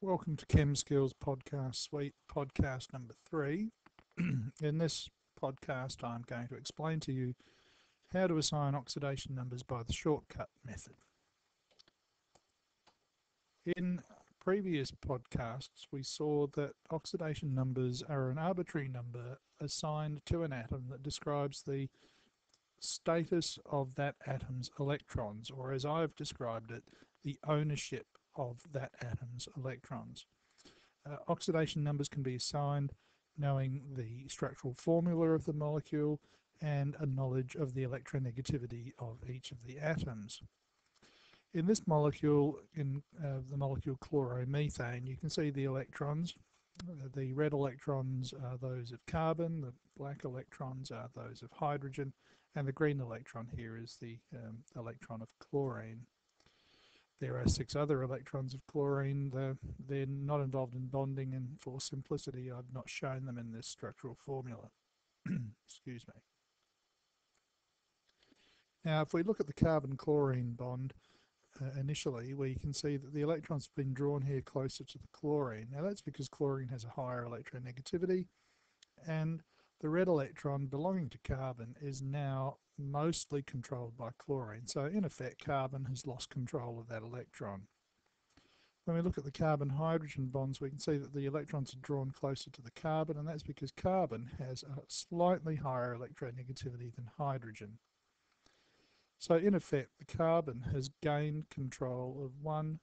Welcome to ChemSkills Podcast Suite, podcast number 3. In this podcast, I'm going to explain to you how to assign oxidation numbers by the shortcut method. In previous podcasts, we saw that oxidation numbers are an arbitrary number assigned to an atom that describes the status of that atom's electrons, or as I've described it, the ownership of that atom's electrons. Oxidation numbers can be assigned knowing the structural formula of the molecule and a knowledge of the electronegativity of each of the atoms. In this molecule, in the molecule chloromethane, you can see the electrons. The red electrons are those of carbon, the black electrons are those of hydrogen, and the green electron here is the electron of chlorine. There are 6 other electrons of chlorine. They're not involved in bonding, and for simplicity, I've not shown them in this structural formula. Excuse me. Now, if we look at the carbon-chlorine bond initially, we can see that the electrons have been drawn here closer to the chlorine. Now, that's because chlorine has a higher electronegativity, and the red electron belonging to carbon is now mostly controlled by chlorine. So in effect, carbon has lost control of that electron. When we look at the carbon-hydrogen bonds, we can see that the electrons are drawn closer to the carbon, and that's because carbon has a slightly higher electronegativity than hydrogen. So in effect, the carbon has gained control of 1,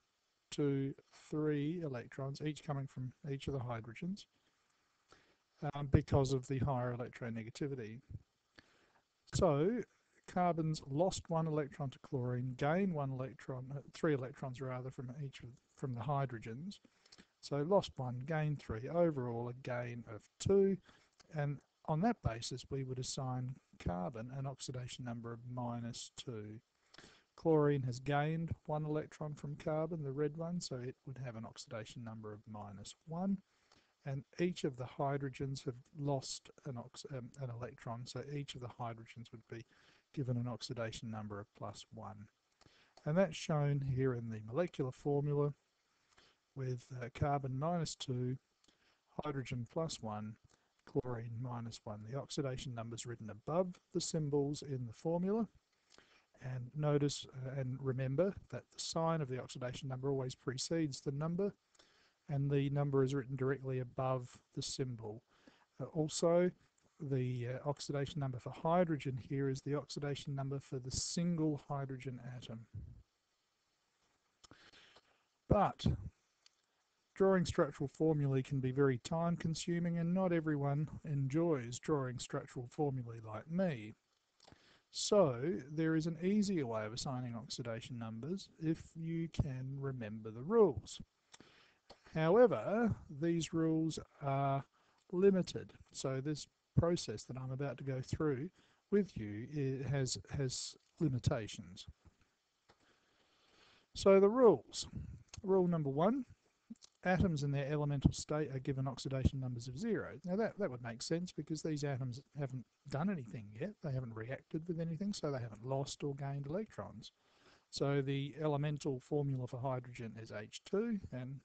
2, 3 electrons, each coming from each of the hydrogens, because of the higher electronegativity. So carbon's lost 1 electron to chlorine, gained 1 electron, 3 electrons rather, from the hydrogens. So lost 1, gained 3, overall a gain of 2, and on that basis we would assign carbon an oxidation number of -2. Chlorine has gained 1 electron from carbon, the red one, so it would have an oxidation number of -1. And each of the hydrogens have lost an electron, so each of the hydrogens would be given an oxidation number of +1. And that's shown here in the molecular formula with carbon -2, hydrogen +1, chlorine -1. The oxidation numbers written above the symbols in the formula. And notice and remember that the sign of the oxidation number always precedes the number, and the number is written directly above the symbol. Also, the oxidation number for hydrogen here is the oxidation number for the single hydrogen atom. But drawing structural formulae can be very time consuming, and not everyone enjoys drawing structural formulae like me. So there is an easier way of assigning oxidation numbers if you can remember the rules. However, these rules are limited, so this process that I'm about to go through with you has limitations. So the rules. Rule number 1, atoms in their elemental state are given oxidation numbers of 0. Now that would make sense because these atoms haven't done anything yet. They haven't reacted with anything, so they haven't lost or gained electrons. So the elemental formula for hydrogen is H2, and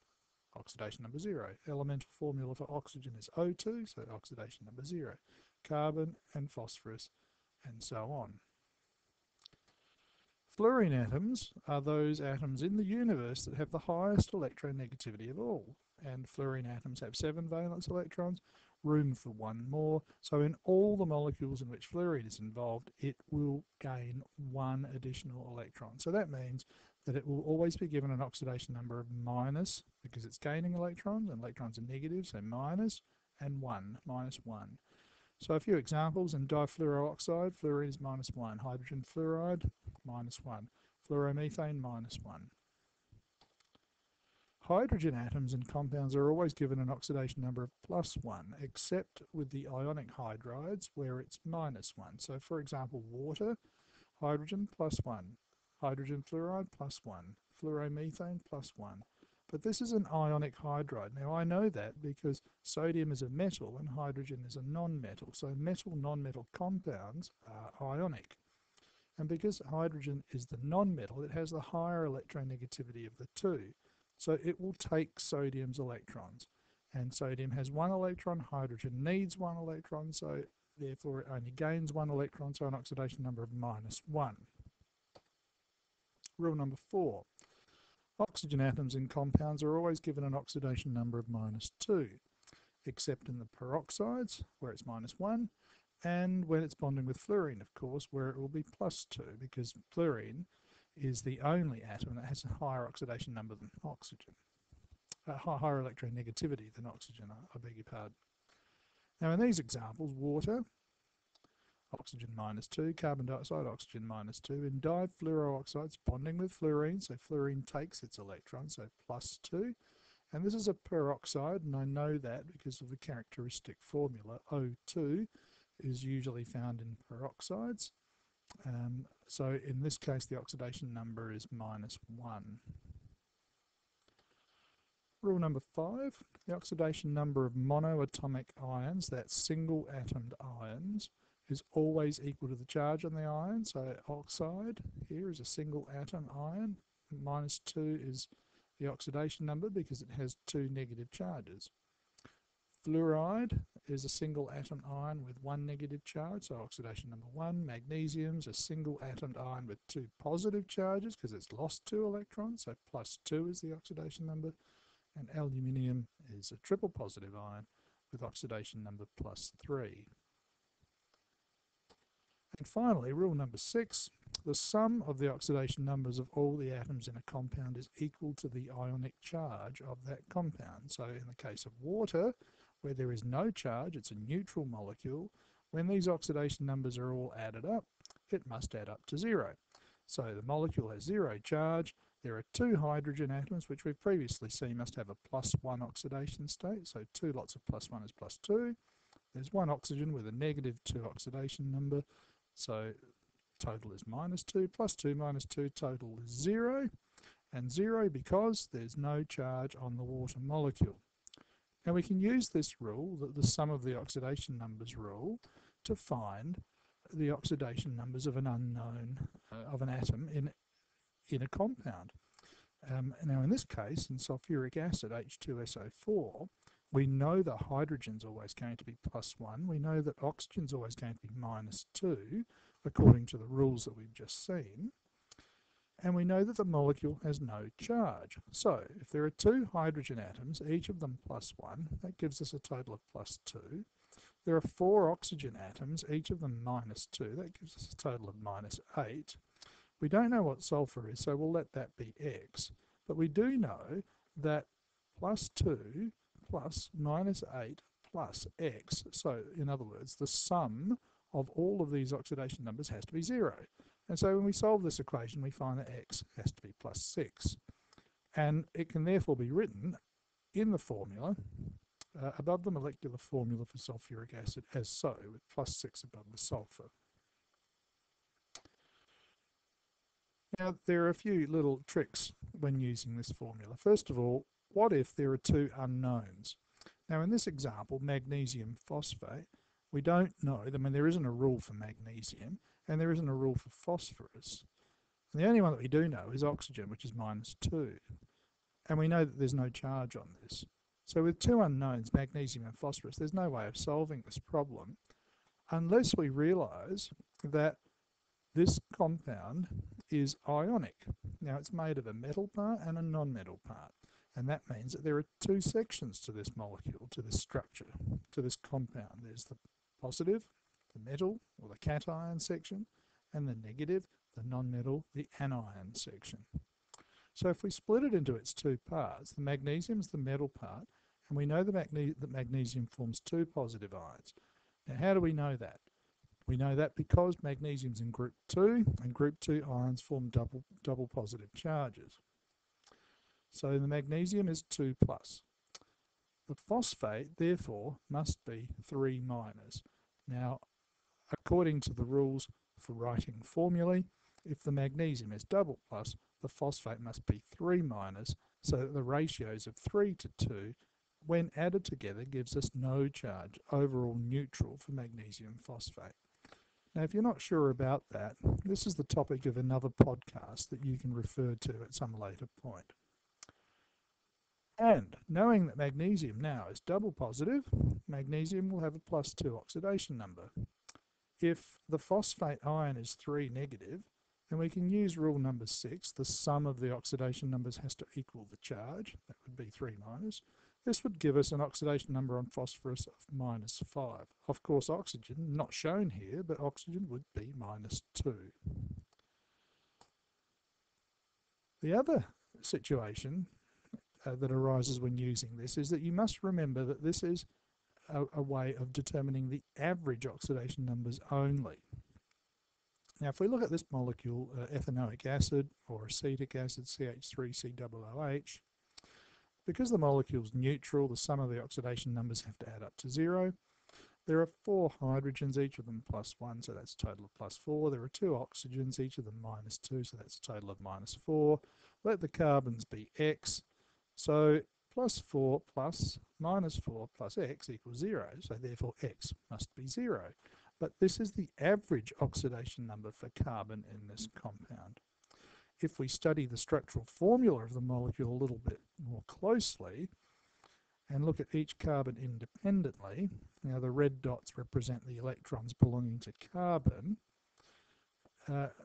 oxidation number 0. Elemental formula for oxygen is O2, so oxidation number 0. Carbon and phosphorus, and so on. Fluorine atoms are those atoms in the universe that have the highest electronegativity of all, and fluorine atoms have 7 valence electrons, room for 1 more, so in all the molecules in which fluorine is involved, it will gain 1 additional electron. So that means that it will always be given an oxidation number of minus, because it's gaining electrons, and electrons are negative, so minus, and 1, -1. So a few examples: in difluorooxide, fluorine is -1, hydrogen fluoride, -1, fluoromethane, -1. Hydrogen atoms in compounds are always given an oxidation number of +1, except with the ionic hydrides, where it's -1. So for example, water, hydrogen +1, hydrogen fluoride +1, fluoromethane +1. But this is an ionic hydride. Now I know that because sodium is a metal and hydrogen is a non-metal. So metal-non-metal compounds are ionic. And because hydrogen is the non-metal, it has the higher electronegativity of the two. So it will take sodium's electrons. And sodium has one electron, hydrogen needs one electron, so therefore it only gains one electron, so an oxidation number of -1. Rule number 4. Oxygen atoms in compounds are always given an oxidation number of -2, except in the peroxides, where it's -1, and when it's bonding with fluorine, of course, where it will be +2, because fluorine is the only atom that has a higher oxidation number than oxygen. Higher electronegativity than oxygen, I beg your pardon. Now in these examples, water, oxygen -2, carbon dioxide, oxygen -2, in difluorooxides bonding with fluorine, so fluorine takes its electron, so +2, and this is a peroxide, and I know that because of the characteristic formula. O2 is usually found in peroxides, so in this case the oxidation number is -1. Rule number 5, the oxidation number of monoatomic ions, that's single-atomed ions, is always equal to the charge on the ion. So oxide here is a single-atom ion, -2 is the oxidation number because it has 2 negative charges. Fluoride is a single-atom ion with 1 negative charge, so oxidation number 1. Magnesium is a single-atomed ion with 2 positive charges because it's lost 2 electrons, so +2 is the oxidation number. And aluminium is a triple positive ion with oxidation number +3. And finally, rule number 6, the sum of the oxidation numbers of all the atoms in a compound is equal to the ionic charge of that compound. So in the case of water, where there is no charge, it's a neutral molecule, when these oxidation numbers are all added up, it must add up to 0. So the molecule has 0 charge. There are 2 hydrogen atoms, which we've previously seen must have a +1 oxidation state, so 2 lots of +1 is +2. There's 1 oxygen with a -2 oxidation number, so total is -2, +2 -2, total is 0, and 0 because there's no charge on the water molecule. Now we can use this rule, the sum of the oxidation numbers rule, to find the oxidation numbers of an unknown, of an atom in a compound. Now in this case, in sulfuric acid, H2SO4, we know the hydrogen's always going to be +1. We know that oxygen's always going to be -2, according to the rules that we've just seen. And we know that the molecule has no charge. So if there are 2 hydrogen atoms, each of them +1, that gives us a total of +2. There are 4 oxygen atoms, each of them -2, that gives us a total of -8. We don't know what sulfur is, so we'll let that be X. But we do know that +2 plus -8 plus X, so in other words, the sum of all of these oxidation numbers has to be 0. And so when we solve this equation, we find that X has to be +6. And it can therefore be written in the formula, above the molecular formula for sulfuric acid, as so, with +6 above the sulfur. Now, there are a few little tricks when using this formula. First of all, what if there are 2 unknowns? Now, in this example, magnesium phosphate, we don't know, I mean, there isn't a rule for magnesium, and there isn't a rule for phosphorus. And the only one that we do know is oxygen, which is -2. And we know that there's no charge on this. So with 2 unknowns, magnesium and phosphorus, there's no way of solving this problem unless we realize that this compound is ionic. Now it's made of a metal part and a non-metal part, and that means that there are 2 sections to this molecule, to this structure, to this compound. There's the positive, the metal or the cation section, and the negative, the non-metal, the anion section. So if we split it into its 2 parts, the magnesium is the metal part, and we know that magnesium forms 2 positive ions. Now how do we know that? We know that because magnesium's in group 2, and group 2 ions form double positive charges. So the magnesium is 2+. The phosphate, therefore, must be 3-. Now, according to the rules for writing formulae, if the magnesium is double plus, the phosphate must be 3-, so that the ratios of 3 to 2, when added together, gives us no charge, overall neutral for magnesium phosphate. Now, if you're not sure about that, this is the topic of another podcast that you can refer to at some later point. And knowing that magnesium now is double positive, magnesium will have a +2 oxidation number. If the phosphate ion is 3 negative, then we can use rule number 6. The sum of the oxidation numbers has to equal the charge. That would be 3 minus. This would give us an oxidation number on phosphorus of -5. Of course, oxygen, not shown here, but oxygen would be -2. The other situation that arises when using this is that you must remember that this is a way of determining the average oxidation numbers only. Now, if we look at this molecule, ethanoic acid or acetic acid, CH3COOH, because the molecule is neutral, the sum of the oxidation numbers have to add up to 0. There are 4 hydrogens, each of them +1, so that's a total of +4. There are 2 oxygens, each of them -2, so that's a total of -4. Let the carbons be X, so +4 plus -4 plus X equals 0, so therefore X must be 0. But this is the average oxidation number for carbon in this compound. If we study the structural formula of the molecule a little bit more closely and look at each carbon independently, now the red dots represent the electrons belonging to carbon.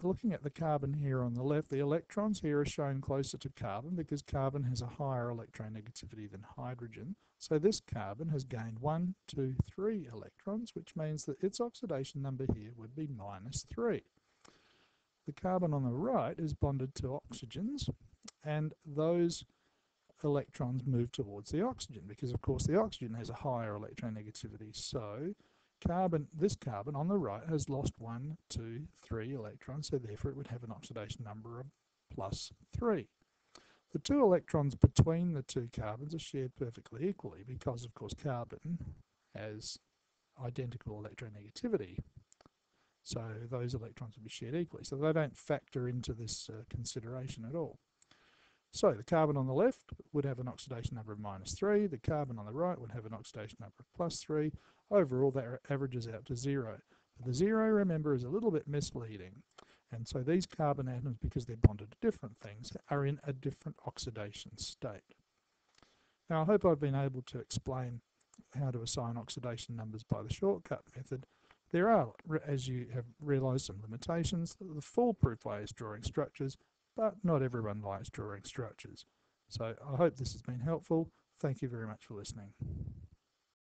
Looking at the carbon here on the left, the electrons here are shown closer to carbon because carbon has a higher electronegativity than hydrogen. So this carbon has gained 1, 2, 3 electrons, which means that its oxidation number here would be -3. The carbon on the right is bonded to oxygens, and those electrons move towards the oxygen because, of course, the oxygen has a higher electronegativity. So this carbon on the right has lost 1, 2, 3 electrons, so therefore it would have an oxidation number of +3. The 2 electrons between the 2 carbons are shared perfectly equally because, of course, carbon has identical electronegativity. So those electrons would be shared equally. So they don't factor into this consideration at all. So the carbon on the left would have an oxidation number of -3. The carbon on the right would have an oxidation number of +3. Overall, that averages out to 0. But the 0, remember, is a little bit misleading. And so these carbon atoms, because they're bonded to different things, are in a different oxidation state. Now, I hope I've been able to explain how to assign oxidation numbers by the shortcut method. There are, as you have realised, some limitations. The foolproof way is drawing structures, but not everyone likes drawing structures. So I hope this has been helpful. Thank you very much for listening.